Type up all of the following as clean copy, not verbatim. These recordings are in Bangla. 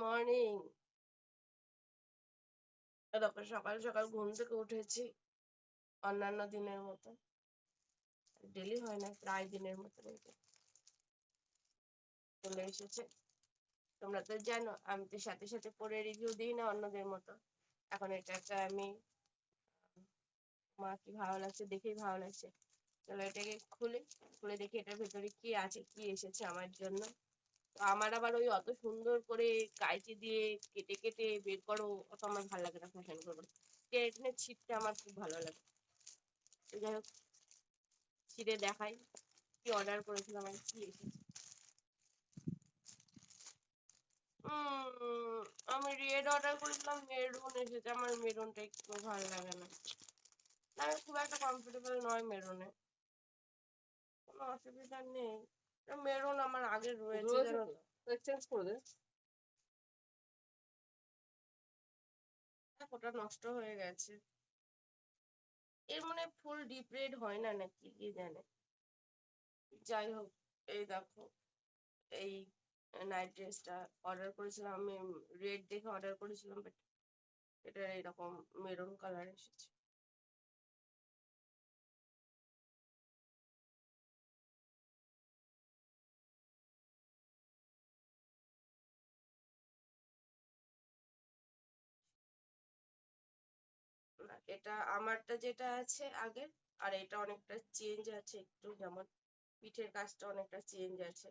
মর্নিং। দেখো সকাল সকাল ঘুম থেকে উঠেছি অন্যান্য দিনের মতো, ডেলি হয় না, প্রায় দিনের মতো চলে এসেছে। তোমরা তো জানো আমি তো সাথে সাথে পরে রিভিউ দিই না অন্যদের মতো। এখন এটা আমি আমার কি ভালো লাগছে দেখেই ভালো লাগছে, চলো এটাকে খুলে খুলে দেখি এটার ভেতরে কি আছে, কি এসেছে আমার জন্য। তো আমার আবার ওই অত সুন্দর করে কাঁচি দিয়ে কেটে কেটে বের করো অত আমার ভালো লাগে না, ফ্যাশন করবো টেনে ছিটতে আমার খুব ভালো লাগে। তো যাই হোক ছিঁড়ে দেখাই কি অর্ডার করেছিলাম আর কি এসেছে। আমি রেড অর্ডার করেছিলাম, মেরুন এসেছে। আমার মেরুনটা একটু ভালো লাগে না, আমি খুব একটা কমফোর্টেবল নয় মেরুনে। কোনো অসুবিধা নেই, মেরুন আমার আগে রয়েছে জানো তো, এক্সচেঞ্জ করে দে। ওটা নষ্ট হয়ে গেছে, এর মানে ফুল ডিপ রেড হয় না নাকি কি জানে। যাই হোক এই দেখো এই নাইট ড্রেসটা অর্ডার করেছিলাম আমি, রেড দেখে অর্ডার করেছিলাম, বাট এটা এরকম মেরুন কালার এসেছে। এটা আমারটা যেটা আছে আগের, আর এটা অনেকটা চেঞ্জ আছে একটু, যেমন পিঠের কাজটা অনেকটা চেঞ্জ আছে,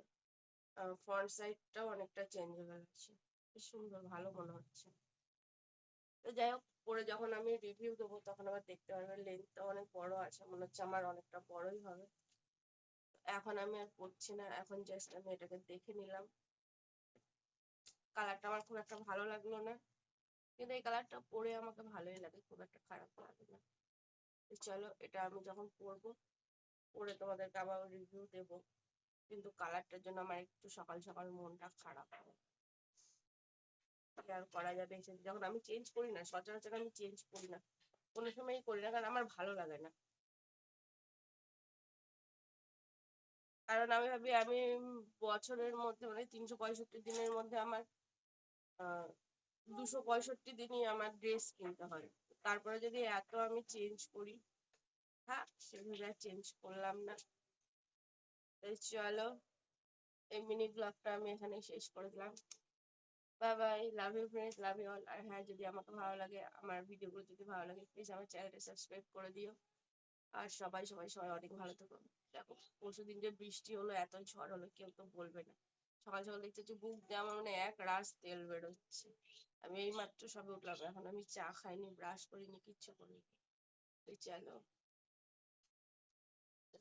ফ্রন্ট সাইডটাও অনেকটা চেঞ্জেবল আছে। বেশ সুন্দর, ভালো মনে হচ্ছে। তো যাই হোক পরে যখন আমি রিভিউ দেবো তখন আবার দেখতে পারবে, লেন্থটা অনেক বড় আছে, মনে হচ্ছে আমার অনেকটা বড়ই হবে। এখন আমি আর পড়ছি না, এখন জাস্ট আমি এটাকে দেখে নিলাম। কালারটা আমার খুব একটা ভালো লাগলো না, কিন্তু এই কালারটা পরে আমাকে ভালোই লাগে, খুব একটা খারাপ লাগে না। তো চলো এটা আমি যখন পরবো পরে তোমাদেরকে আবার রিভিউ দেবো, কিন্তু কালারটার জন্য আমার একটু সকাল সকাল মনটা খারাপ হয়। কি আর করা যাবে, যখন আমি চেঞ্জ করি না, সচরাচর আমি চেঞ্জ করি না, কোনো সময়ই করি না, কারণ আমার ভালো লাগে না। কারণ আমি ভাবি আমি বছরের মধ্যে মানে 365 দিনের মধ্যে আমার 265 দিনই আমার ড্রেস কিনতে হয়, তারপরে যদি এত আমি চেঞ্জ করি, হ্যাঁ সেভাবে আর চেঞ্জ করলাম না। তাই চলো এই মিনি ব্লগটা আমি এখানে শেষ করে দিলাম। Bye bye, love you friends, love you all. আর হ্যাঁ যদি আমাকে ভালো লাগে, আমার ভিডিওগুলো যদি ভালো লাগে, প্লিজ আমার চ্যানেলটা সাবস্ক্রাইব করে দিও। আর সবাই সবাই সবাই অনেক ভালো থেকো। দেখো পরশুদিন যে বৃষ্টি হলো, এত ঝড় হলো, কেউ তো বলবে না। সকাল সকাল দেখতে হচ্ছে বুক দিয়ে আমার মানে এক রাশ তেল বেরোচ্ছে। আমি এই মাত্র সবে উঠলাম, এখন আমি চা খাইনি, ব্রাশ করিনি, কিচ্ছু করিনি। তো চলো,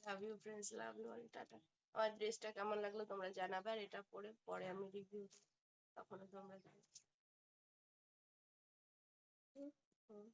love you friends, love you all, টাটা। আমার ড্রেসটা কেমন লাগলো তোমরা জানাবে, আর এটা পরে পরে আমি রিভিউ তখন তোমরা জানাবে। হুম।